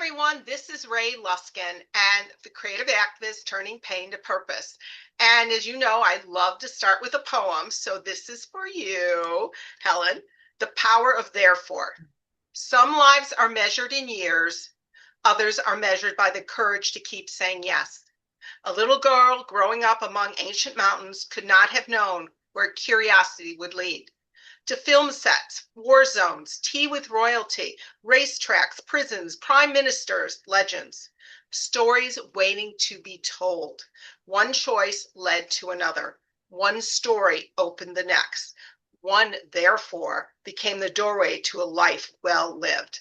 everyone. This is Ray Luskin and the creative activist turning pain to purpose. And as you know, I love to start with a poem. So this is for you, Helen. The Power of Therefore. Some lives are measured in years, others are measured by the courage to keep saying yes. A little girl growing up among ancient mountains could not have known where curiosity would lead. To film sets, war zones, tea with royalty, racetracks, prisons, prime ministers, legends. Stories waiting to be told. One choice led to another. One story opened the next. One, therefore, became the doorway to a life well lived.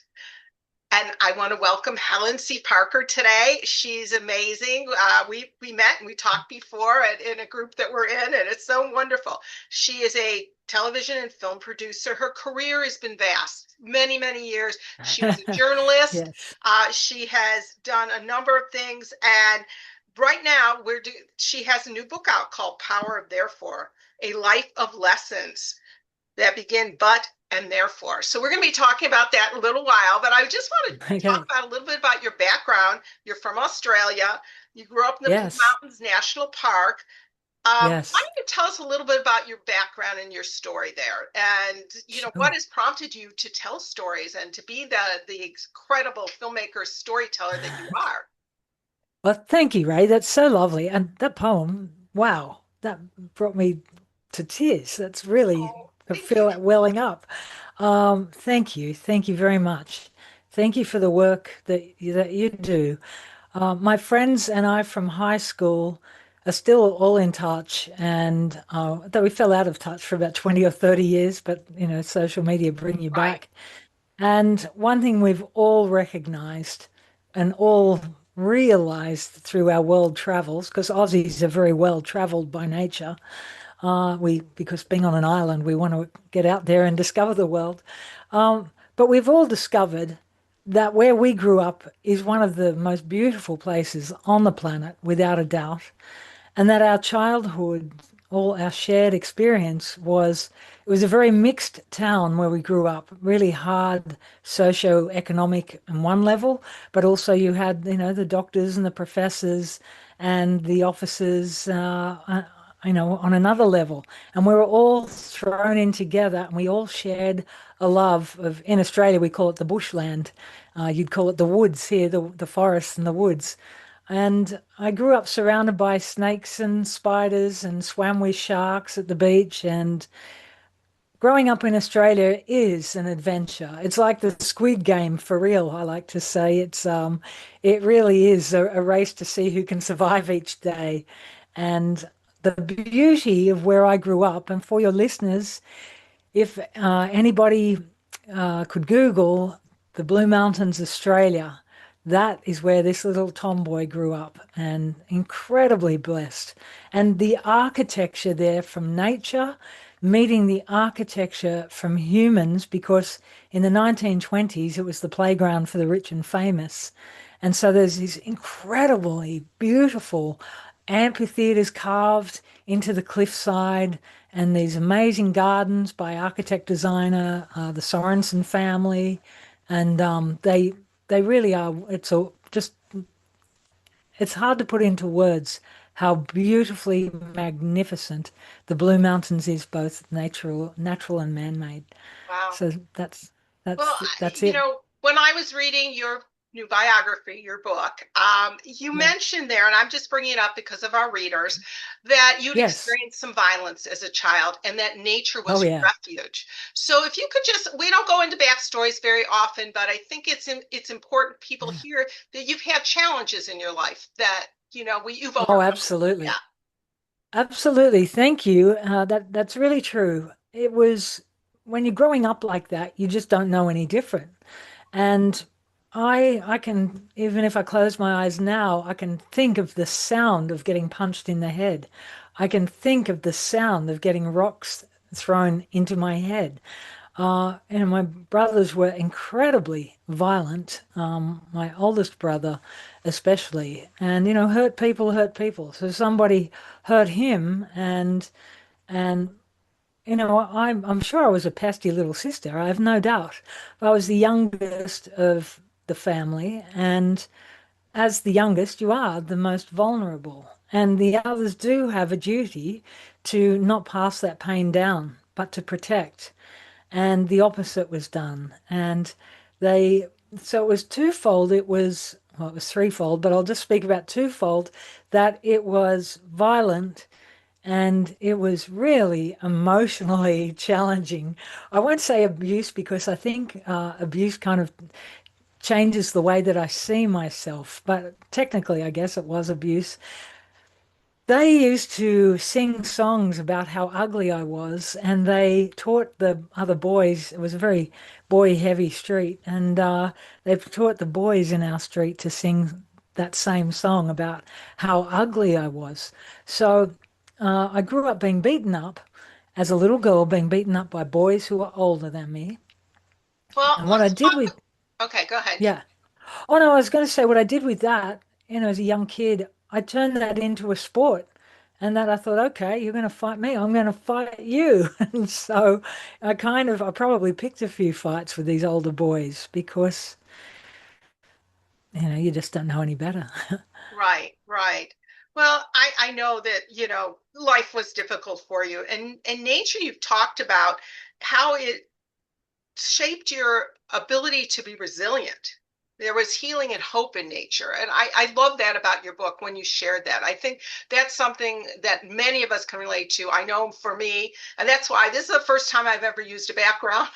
And I want to welcome Helen C. Parker today. She's amazing. We met and we talked before in a group that we're in, and it's so wonderful. She is a television and film producer. Her career has been vast, many, many years. She was a journalist. Yes. She has done a number of things, and right now she has a new book out called Power of Therefore, A Life of Lessons that begin but and therefore. So we're going to be talking about that in a little while, but I just want to talk Okay. about a little bit about your background. You're from Australia. You grew up in the Blue Yes. Mountains National Park. Why Yes. don't you tell us a little bit about your background and your story there? And, what Sure. has prompted you to tell stories and to be the incredible filmmaker, storyteller that you are? Well, thank you, Ray. That's so lovely. And that poem, wow, that brought me to tears. That's really, Oh, I thank you. feel it welling up. Thank you. Thank you very much. Thank you for the work that you do. My friends and I from high school are still all in touch, and though we fell out of touch for about 20 or 30 years, but social media bring you Right. back. And one thing we've all recognized and all realized through our world travels, because Aussies are very well traveled by nature, because being on an island, we want to get out there and discover the world. But we've all discovered that where we grew up is one of the most beautiful places on the planet, without a doubt, and that our childhood, all our shared experience was it was a very mixed town where we grew up, really hard socio-economic on one level, but also you had, the doctors and the professors and the officers, on another level. And we were all thrown in together and we all shared a love of, in Australia, we call it the bushland. You'd call it the woods here, the forests and the woods. And I grew up surrounded by snakes and spiders and swam with sharks at the beach. And growing up in Australia is an adventure. It's like the Squid Game for real, I like to say. It really is a race to see who can survive each day. And the beauty of where I grew up, and for your listeners, if anybody could Google the Blue Mountains, Australia, that is where this little tomboy grew up and incredibly blessed. And the architecture there from nature, meeting the architecture from humans, because in the 1920s it was the playground for the rich and famous. And so there's these incredibly beautiful amphitheaters carved into the cliffside and these amazing gardens by architect designer, the Sorensen family. And they really are, it's hard to put into words how beautifully magnificent the Blue Mountains is, both natural and man-made. Wow. So Well, that's it. when I was reading your new biography, your book, you Yeah. mentioned there, and I'm just bringing it up because of our readers, that you'd Yes. experienced some violence as a child and that nature Oh was your yeah. refuge. So if you could we don't go into backstories very often, but I think it's important people Yeah. hear that you've had challenges in your life that, you've Oh, overcome. Yeah. absolutely. Absolutely. Thank you. That's really true. It was when you're growing up like that, you just don't know any different. And I can, even if I close my eyes now, I can think of the sound of getting punched in the head. I can think of the sound of getting rocks thrown into my head. And my brothers were incredibly violent. My oldest brother, especially, and hurt people hurt people. So somebody hurt him, and I'm sure I was a pesky little sister. I have no doubt. I was the youngest of the family. And as the youngest, you are the most vulnerable. And the others do have a duty to not pass that pain down, but to protect. And the opposite was done. And they, so it was twofold. Well, it was threefold, but I'll just speak about twofold, that it was violent and it was really emotionally challenging. I won't say abuse because I think abuse kind of changes the way that I see myself, but technically, I guess it was abuse. They used to sing songs about how ugly I was, and they taught the other boys. It was a very boy-heavy street, and they taught the boys in our street to sing that same song about how ugly I was. So I grew up being beaten up as a little girl, being beaten up by boys who were older than me. Well, And what I let's did talk. with, Okay, go ahead. yeah. Oh no, I was going to say what I did with that, as a young kid, I turned that into a sport. And that I thought, okay, you're going to fight me, I'm going to fight you. And so I probably picked a few fights with these older boys because, you just don't know any better. Right, right. Well, I know that, life was difficult for you, and nature, you've talked about how it shaped your ability to be resilient. There was healing and hope in nature. And I love that about your book when you shared that. I think that's something that many of us can relate to. I know for me, and that's why this is the first time I've ever used a background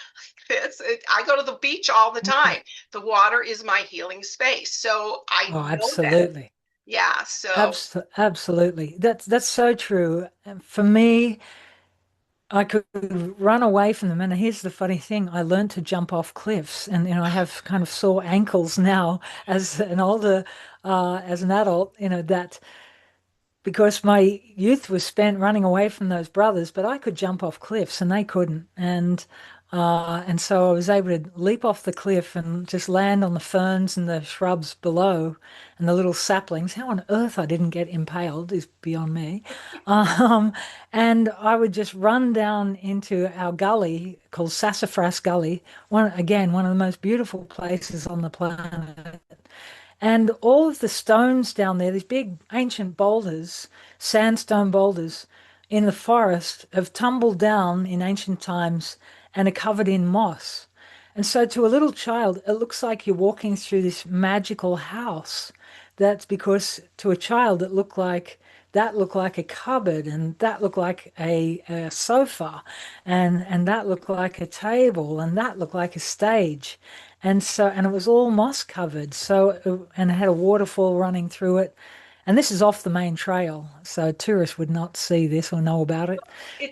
like this. I go to the beach all the time. The water is my healing space. So I Oh, know that. absolutely. Yeah. So Absolutely. That's so true. And for me, I could run away from them. And here's the funny thing, I learned to jump off cliffs. And, I have kind of sore ankles now as an adult, that because my youth was spent running away from those brothers, but I could jump off cliffs and they couldn't. And so I was able to leap off the cliff and just land on the ferns and the shrubs below and the little saplings. How on earth I didn't get impaled is beyond me. Um, and I would just run down into our gully called Sassafras Gully, one of the most beautiful places on the planet. And all of the stones down there, these big ancient boulders, sandstone boulders in the forest, have tumbled down in ancient times and are covered in moss. And so to a little child, it looks like you're walking through this magical house. That's because to a child, that looked like a cupboard, and that looked like a sofa, and that looked like a table, and that looked like a stage. And it was all moss covered. And it had a waterfall running through it. And this is off the main trail, so tourists would not see this or know about it.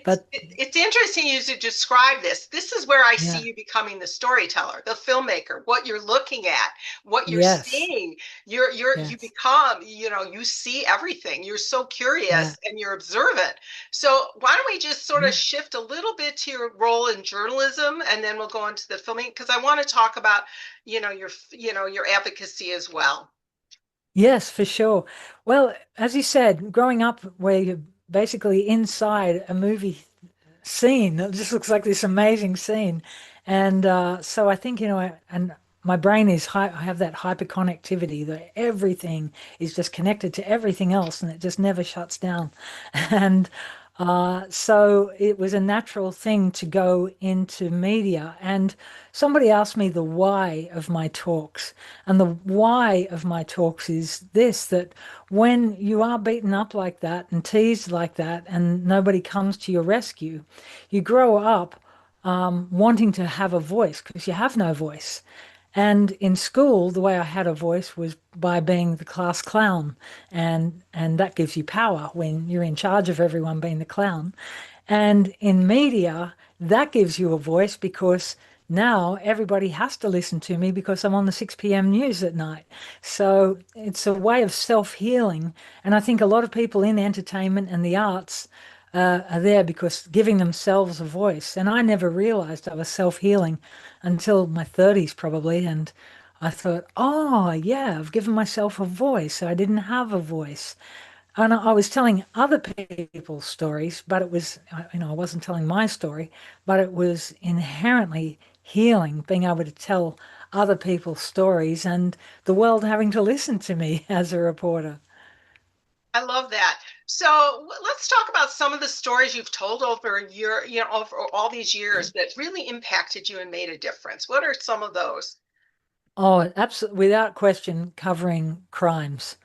But it's interesting you to describe this. This is where I see yeah, you becoming the storyteller, the filmmaker, what you're looking at, what you're yes, seeing. You yes, become, you see everything. You're so yeah, curious and you're observant. So why don't we just sort of yeah. shift a little bit to your role in journalism, and then we'll go into the filming, because I want to talk about, your advocacy as well. Yes, for sure. Well, as you said, growing up where you're basically inside a movie scene. It just looks like this amazing scene. And so I think, and my brain I have that hyperconnectivity that everything is just connected to everything else and it just never shuts down. And so it was a natural thing to go into media. And somebody asked me the why of my talks. And the why of my talks is this, that when you are beaten up like that and teased like that and nobody comes to your rescue, you grow up wanting to have a voice because you have no voice. And in school, the way I had a voice was by being the class clown, and that gives you power when you're in charge of everyone being the clown. And in media, that gives you a voice because now everybody has to listen to me because I'm on the 6 p.m. news at night. So it's a way of self-healing. And I think a lot of people in entertainment and the arts are there because giving themselves a voice. And I never realized I was self-healing until my 30s probably. And I thought, oh, yeah, I've given myself a voice. I didn't have a voice. And I was telling other people's stories, but I wasn't telling my story, but it was inherently healing, being able to tell other people's stories and the world having to listen to me as a reporter. I love that. So let's talk about some of the stories you've told over a year, over all these years that really impacted you and made a difference. What are some of those? Oh, absolutely, without question, covering crimes.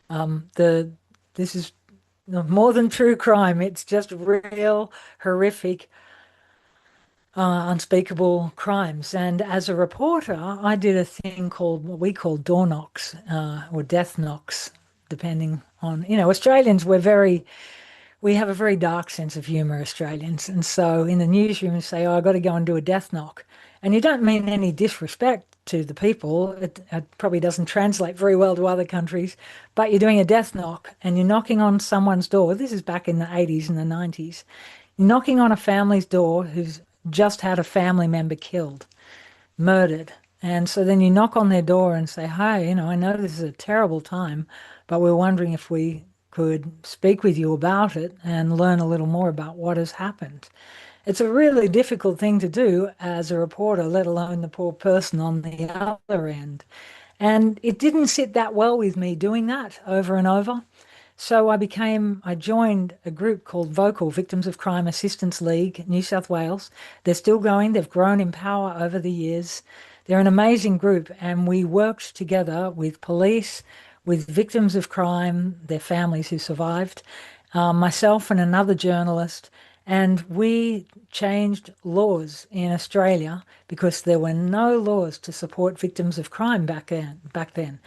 The This is more than true crime. It's just real, horrific, unspeakable crimes. And as a reporter, I did a thing called what we call door knocks, or death knocks, depending on, Australians, we have a very dark sense of humor, Australians. And so in the newsroom, you say, oh, I got to go and do a death knock. And you don't mean any disrespect to the people. It probably doesn't translate very well to other countries, but you're doing a death knock and you're knocking on someone's door. This is back in the 80s and the 90s. You're knocking on a family's door who's just had a family member killed, murdered. And so then you knock on their door and say, hi, I know this is a terrible time, but we're wondering if we could speak with you about it and learn a little more about what has happened. It's a really difficult thing to do as a reporter, let alone the poor person on the other end. And it didn't sit that well with me doing that over and over. So I joined a group called Vocal, Victims of Crime Assistance League, New South Wales. They're still going. They've grown in power over the years. They're an amazing group, and we worked together with police, with victims of crime, their families who survived, myself and another journalist, and we changed laws in Australia because there were no laws to support victims of crime back then.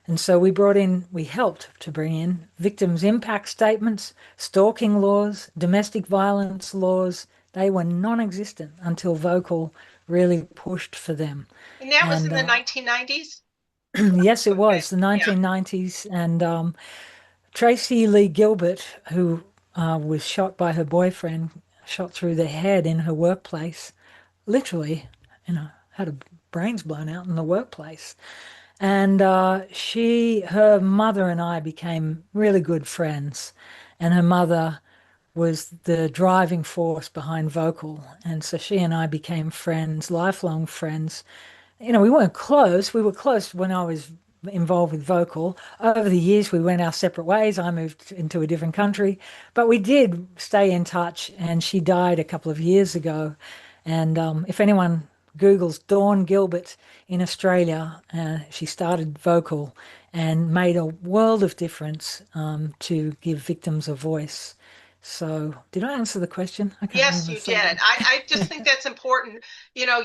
And so we helped to bring in victims' impact statements, stalking laws, domestic violence laws. They were non-existent until Vocal really pushed for them. And that was in And the 1990s? yes, it Okay. was the Yeah. 1990s. And Tracy Lee Gilbert, who was shot by her boyfriend, shot through the head in her workplace, literally, had her brains blown out in the workplace. And her mother and I became really good friends. And her mother was the driving force behind Vocal. And so she and I became friends, lifelong friends. We weren't close. We were close when I was involved with Vocal. Over the years, we went our separate ways. I moved into a different country, but we did stay in touch. And she died a couple of years ago. And if anyone Googles Dawn Gilbert in Australia, she started Vocal and made a world of difference to give victims a voice. So, did I answer the question? I can't Yes, remember. you did. So, I just think that's important, you know,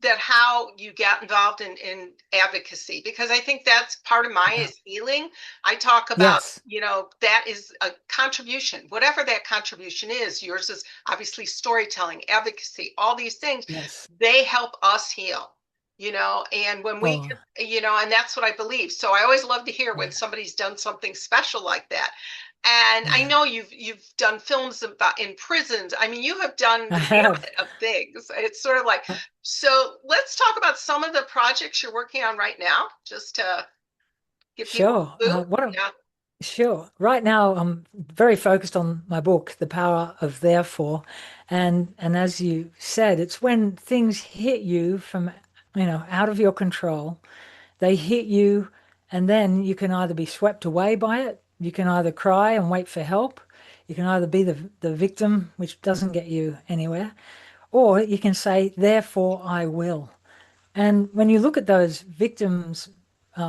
that how you get involved in advocacy, because I think that's part of my yeah. is healing. I talk about, Yes. that is a contribution, whatever that contribution is. Yours is obviously storytelling, advocacy, all these things, Yes. they help us heal. And when we Oh, and that's what I believe. So I always love to hear when yeah. somebody's done something special like that. And I Yeah. know you've done films about in prisons. I mean, you have done I the have. gamut of things. It's sort of like, so let's talk about some of the projects you're working on right now, just to give people Sure. a clue. Yeah. Sure. Right now, I'm very focused on my book, The Power of Therefore. And as you said, it's when things hit you from, out of your control. They hit you, and then you can either be swept away by it, you can either cry and wait for help, you can either be the victim, which doesn't get you anywhere, or you can say, therefore I will. And when you look at those victims'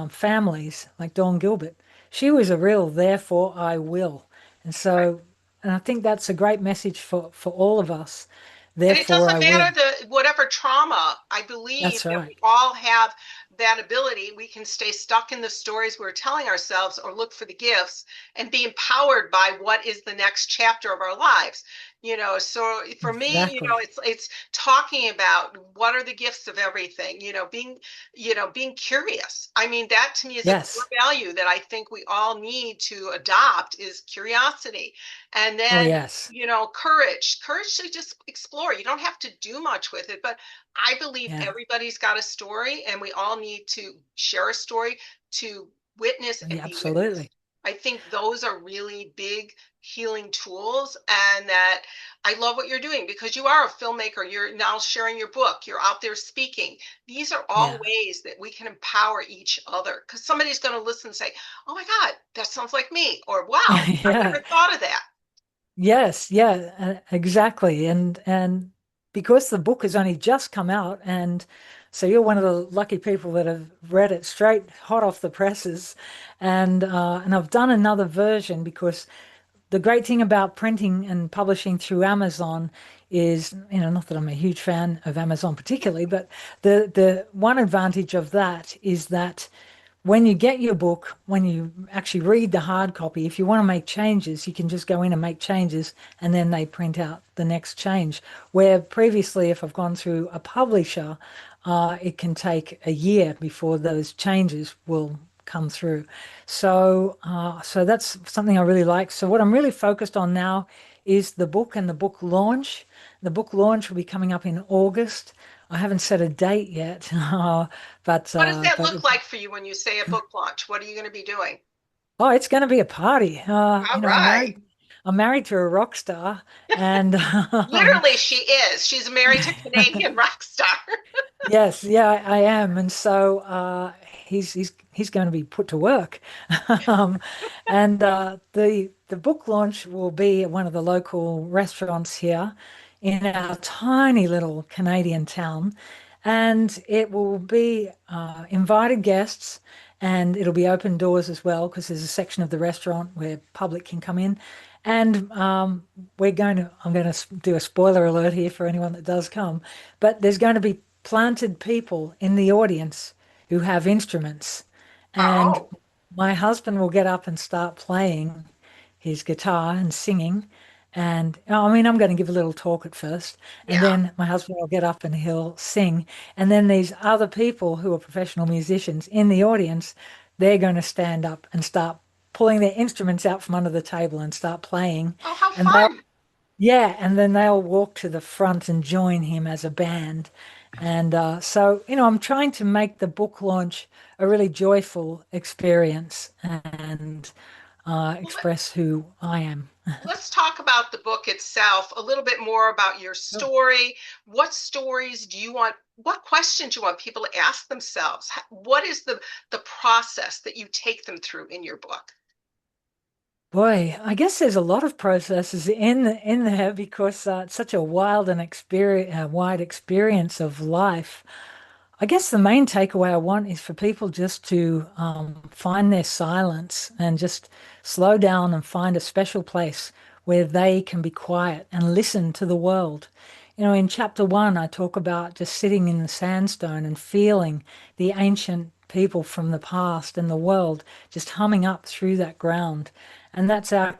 families, like Dawn Gilbert, she was a real therefore I will. And so, and I think that's a great message for all of us. And it Therefore I doesn't will. matter the whatever trauma, I believe That's that right. we all have that ability. We can stay stuck in the stories we're telling ourselves or look for the gifts and be empowered by what is the next chapter of our lives. So for me, Exactly. it's talking about what are the gifts of everything, being curious. I mean, that to me is a core Yes. value that I think we all need to adopt is curiosity. And Oh, then yes. courage to just explore. You don't have to do much with it, but I believe Yeah. everybody's got a story and we all need to share a story to witness and Yeah, be witnessed. absolutely. I think those are really big healing tools, and that I love what you're doing because you are a filmmaker. You're now sharing your book, you're out there speaking. These are all Yeah. ways that we can empower each other because somebody's going to listen and say, oh my God, that sounds like me, or wow, I Yeah. never thought of that. Yes, yeah, exactly. And because the book has only just come out, and so you're one of the lucky people that have read it straight hot off the presses. And I've done another version because the great thing about printing and publishing through Amazon is, not that I'm a huge fan of Amazon particularly, but the one advantage of that is that when you get your book, when you actually read the hard copy, if you want to make changes, you can just go in and make changes, and then they print out the next change. Where previously, if I've gone through a publisher, it can take a year before those changes will come through. So that's something I really like. So what I'm really focused on now is the book and the book launch. The book launch will be coming up in August. I haven't set a date yet, but What does that but look like for you when you say a book launch? What are you going to be doing? oh, it's going to be a party. All right. I'm married to a rock star, and Literally, she is. She's married to Canadian rock star. yes, yeah, I am, and so he's going to be put to work, um, and the book launch will be at one of the local restaurants here in our tiny little Canadian town, and it will be invited guests, and it'll be open doors as well because there's a section of the restaurant where public can come in, and I'm going to do a spoiler alert here for anyone that does come, but there's going to be planted people in the audience who have instruments. And Oh, my husband will get up and start playing his guitar and singing. And I mean, I'm going to give a little talk at first, and yeah. then my husband will get up and he'll sing. And then these other people who are professional musicians in the audience, they're going to stand up and start pulling their instruments out from under the table and start playing. Oh, how And they'll fun. yeah, and then they'll walk to the front and join him as a band. And so, I'm trying to make the book launch a really joyful experience and Well, express who I am. let's talk about the book itself, a little bit more about your Sure. story. What stories do you want? What questions do you want people to ask themselves? What is the process that you take them through in your book? Boy, I guess there's a lot of processes in there because it's such a wide experience of life. I guess the main takeaway I want is for people just to find their silence and just slow down and find a special place where they can be quiet and listen to the world. In chapter one, I talk about just sitting in the sandstone and feeling the ancient people from the past and the world just humming up through that ground. And that's our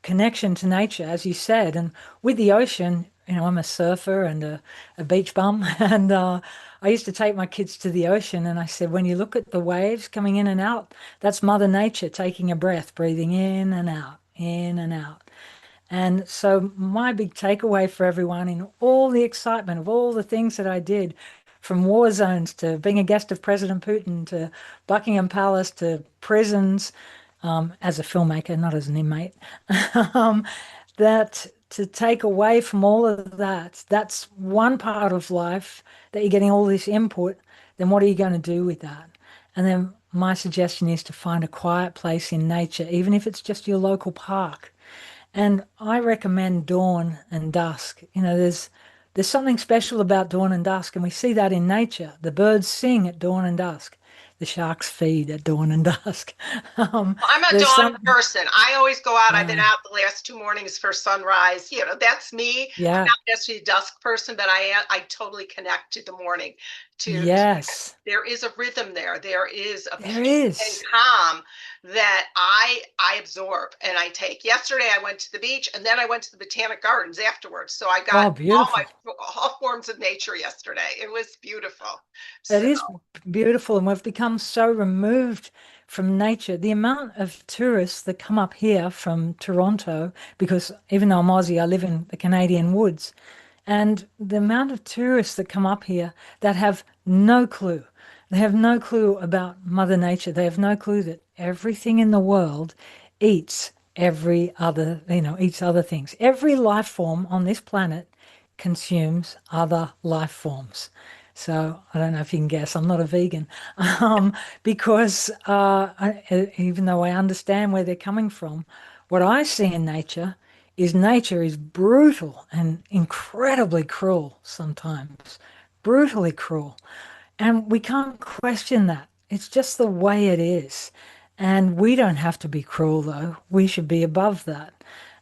connection to nature, as you said. And with the ocean, I'm a surfer and a beach bum. And I used to take my kids to the ocean and I said, when you look at the waves coming in and out, that's Mother Nature taking a breath, breathing in and out, in and out. And so, my big takeaway for everyone in all the excitement of all the things that I did, from war zones to being a guest of President Putin to Buckingham Palace to prisons, as a filmmaker, not as an inmate, um, that to take away from all of that, that's one part of life that you're getting all this input, then what are you going to do with that? And then my suggestion is to find a quiet place in nature, even if it's just your local park. And I recommend dawn and dusk. There's something special about dawn and dusk, and we see that in nature. The birds sing at dawn and dusk. The sharks feed at dawn and dusk. Um, I'm a there's dawn some, person. I always go out. I've been yeah, out the last 2 mornings for sunrise. That's me. I'm yeah, not necessarily a dusk person, but I totally connect to the morning. To yes, there is a rhythm there. There is a there peace and is. calm that I absorb and I take. Yesterday I went to the beach and then I went to the botanic gardens afterwards. So I got Oh, beautiful. all forms of nature yesterday. It was beautiful. It So is beautiful, and we've become so removed from nature. The amount of tourists that come up here from Toronto, because even though I'm Aussie, I live in the Canadian woods, and the amount of tourists that come up here that have no clue. They have no clue about Mother Nature. They have no clue that everything in the world eats every other, eats other things. Every life form on this planet consumes other life forms. So I don't know if you can guess, I'm not a vegan, because even though I understand where they're coming from, what I see in nature is brutal and incredibly cruel sometimes, brutally cruel. And we can't question that. It's just the way it is. And we don't have to be cruel, though. We should be above that.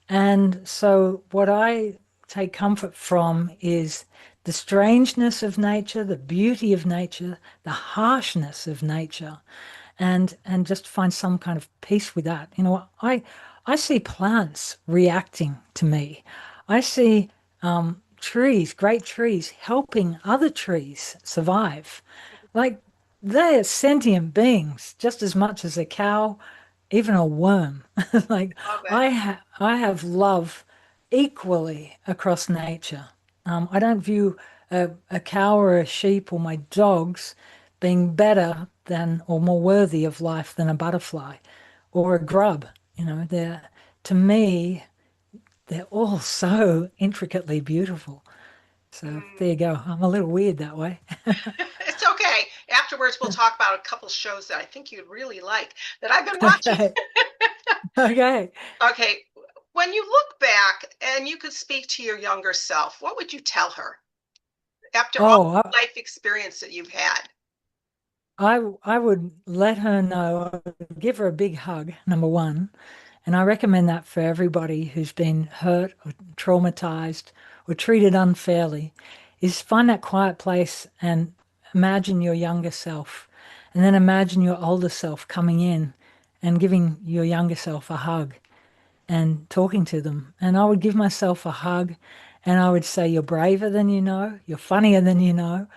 And so, what I take comfort from is the strangeness of nature, the beauty of nature, the harshness of nature, and just find some kind of peace with that. I see plants reacting to me. I see trees, great trees, helping other trees survive. Like they're sentient beings just as much as a cow, even a worm. Like Love it. I have love equally across nature. I don't view a cow or a sheep or my dogs being better than or more worthy of life than a butterfly or a grub. They're to me, they're all so intricately beautiful. So there Mm. you go. I'm a little weird that way. It's okay. Afterwards, we'll talk about a couple shows that I think you'd really like that I've been watching. Okay. Okay. Okay. When you look back and you could speak to your younger self, what would you tell her after all Oh, the life experience that you've had? I would let her know, I would give her a big hug, number one. And I recommend that for everybody who's been hurt or traumatized or treated unfairly, is find that quiet place and imagine your younger self. And then imagine your older self coming in and giving your younger self a hug and talking to them. And I would give myself a hug and I would say, you're braver than you know, you're funnier than you know,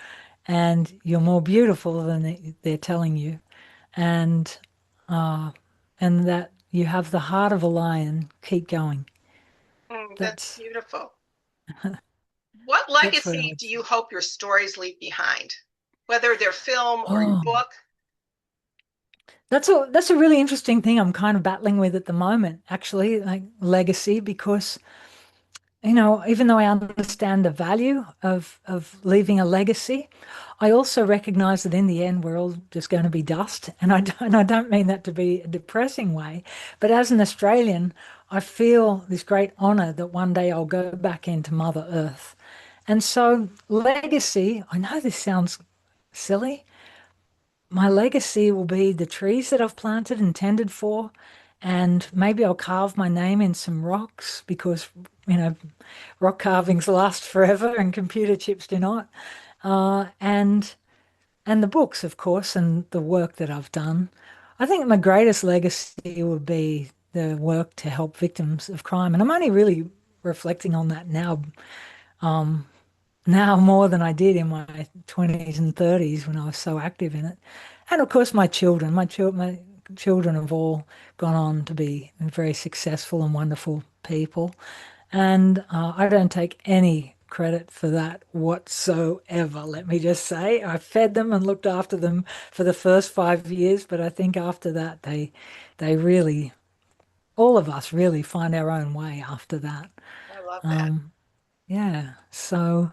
and you're more beautiful than they're telling you. And uh, and that you have the heart of a lion. Keep going. That's That's beautiful. What that's what I legacy would do say. you hope your stories leave behind, whether they're film or your Oh, book? that's a really interesting thing I'm kind of battling with at the moment, actually, like legacy, because even though I understand the value of leaving a legacy, I also recognize that in the end we're all just going to be dust. And I don't mean that to be a depressing way, but as an Australian, I feel this great honor that one day I'll go back into Mother Earth. And so legacy, I know this sounds silly. My legacy will be the trees that I've planted and tended for, and maybe I'll carve my name in some rocks because, you know, rock carvings last forever and computer chips do not. And the books, of course, and the work that I've done. I think my greatest legacy would be the work to help victims of crime. And I'm only really reflecting on that now more than I did in my 20s and 30s when I was so active in it. And of course, my children have all gone on to be very successful and wonderful people. And I don't take any credit for that whatsoever. Let me just say, I fed them and looked after them for the first 5 years, but I think after that, they really, all of us really find our own way after that. I love that. Um, yeah. So,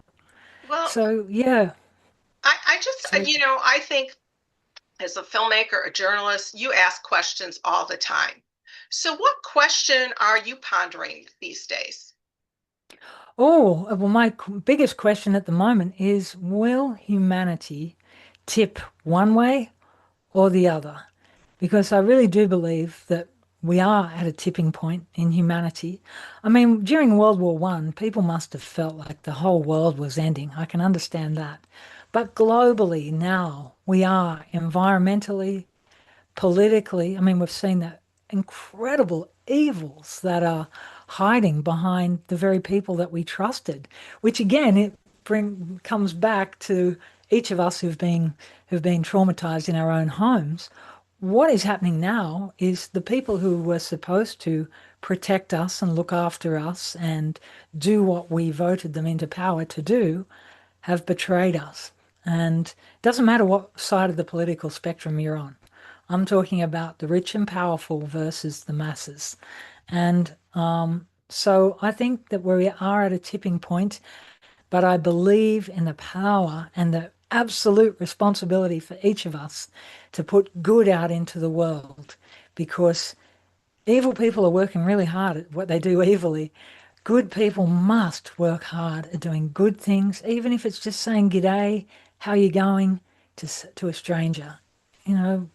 Well, so yeah. I just, So, I think as a filmmaker, a journalist, you ask questions all the time. So, what question are you pondering these days? well, my biggest question at the moment is, will humanity tip one way or the other? Because I really do believe that we are at a tipping point in humanity. I mean, during World War One, people must have felt like the whole world was ending. I can understand that. But globally now, we are environmentally, politically. I mean, we've seen the incredible evils that are hiding behind the very people that we trusted, which again, it comes back to each of us who've been traumatized in our own homes. What is happening now is the people who were supposed to protect us and look after us and do what we voted them into power to do have betrayed us. And it doesn't matter what side of the political spectrum you're on. I'm talking about the rich and powerful versus the masses. And so I think that we are at a tipping point, but I believe in the power and the absolute responsibility for each of us to put good out into the world because evil people are working really hard at what they do evilly. Good people must work hard at doing good things, even if it's just saying g'day, how you going to a stranger.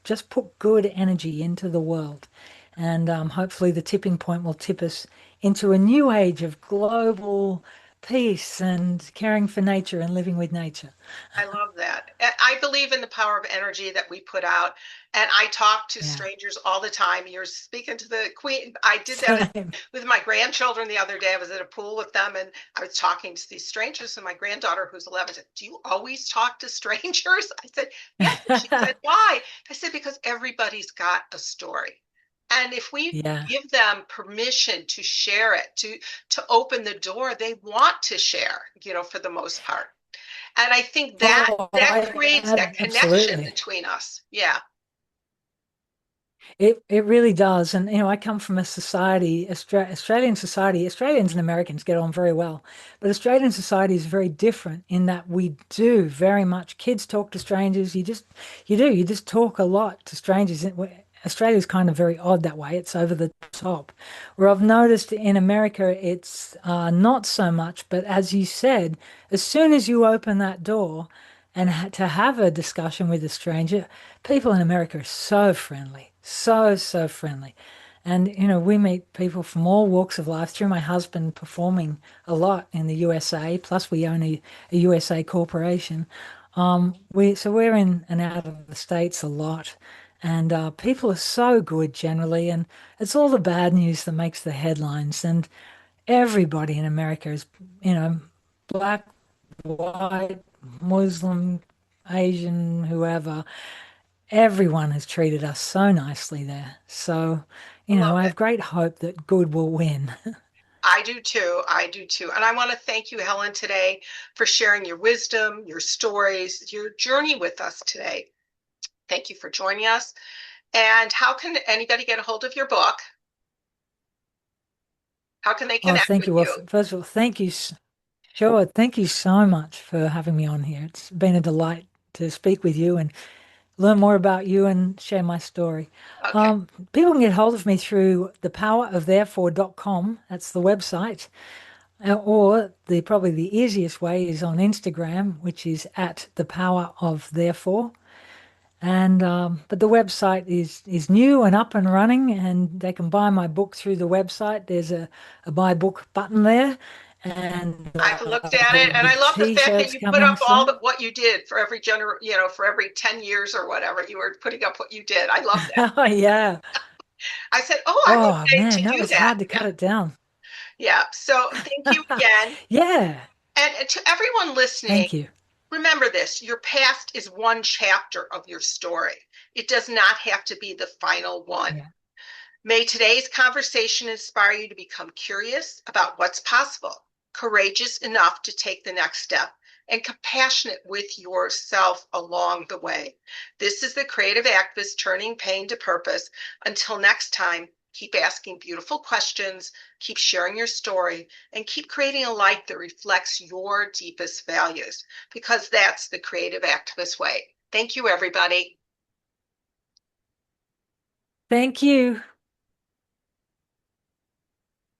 Just put good energy into the world. And hopefully the tipping point will tip us into a new age of global peace and caring for nature and living with nature. I love that. I believe in the power of energy that we put out. And I talk to Yeah, strangers all the time. You're speaking to the queen. I did that same. with my grandchildren the other day. I was at a pool with them and I was talking to these strangers. And my granddaughter, who's 11, said, "Do you always talk to strangers?" I said, "Yes." And she said, "Why?" I said, "Because everybody's got a story. And if we Yeah. give them permission to share it, to open the door, they want to share, for the most part. And I think that Oh, that creates that connection absolutely. between us. Yeah, It really does. And I come from a society, Australian society. Australians and Americans get on very well, but Australian society is very different in that we do very much. Kids talk to strangers. You just talk a lot to strangers. Australia's kind of very odd that way. It's over the top. Where I've noticed in America, it's not so much. But as you said, as soon as you open that door and to have a discussion with a stranger, people in America are so friendly, so friendly. And, we meet people from all walks of life through my husband performing a lot in the USA, plus we own a USA corporation. So we're in and out of the States a lot. And people are so good generally. And it's all the bad news that makes the headlines. And everybody in America is, black, white, Muslim, Asian, whoever, everyone has treated us so nicely there. So, I love I it. have great hope that good will win. I do too. I do too. And I want to thank you, Helen, today for sharing your wisdom, your stories, your journey with us today. Thank you for joining us. And how can anybody get a hold of your book? How can they Oh, connect thank with you. Well, you? first of all, thank you. Sure. Thank you so much for having me on here. It's been a delight to speak with you and learn more about you and share my story. Okay. People can get hold of me through thepowerofTherefore.com. That's the website. Or probably the easiest way is on Instagram, which is at the power of therefore. And but the website is new and up and running, and they can buy my book through the website. There's a buy book button there, and I've looked at it and the I love the fact that t-shirts you put coming up all soon. that what you did for for every 10 years or whatever, you were putting up what you did. I love that. Oh yeah. I said, "Oh, I'm Oh okay man, to that do was that." hard to Yeah. cut it down. Yeah. So thank you again. Yeah, And to everyone listening, thank you. remember this: your past is one chapter of your story. It does not have to be the final one. Yeah. May today's conversation inspire you to become curious about what's possible, courageous enough to take the next step, and compassionate with yourself along the way. This is the creative activist turning pain to purpose. Until next time, keep asking beautiful questions, keep sharing your story, and keep creating a life that reflects your deepest values, because that's the creative activist way. Thank you, everybody. Thank you.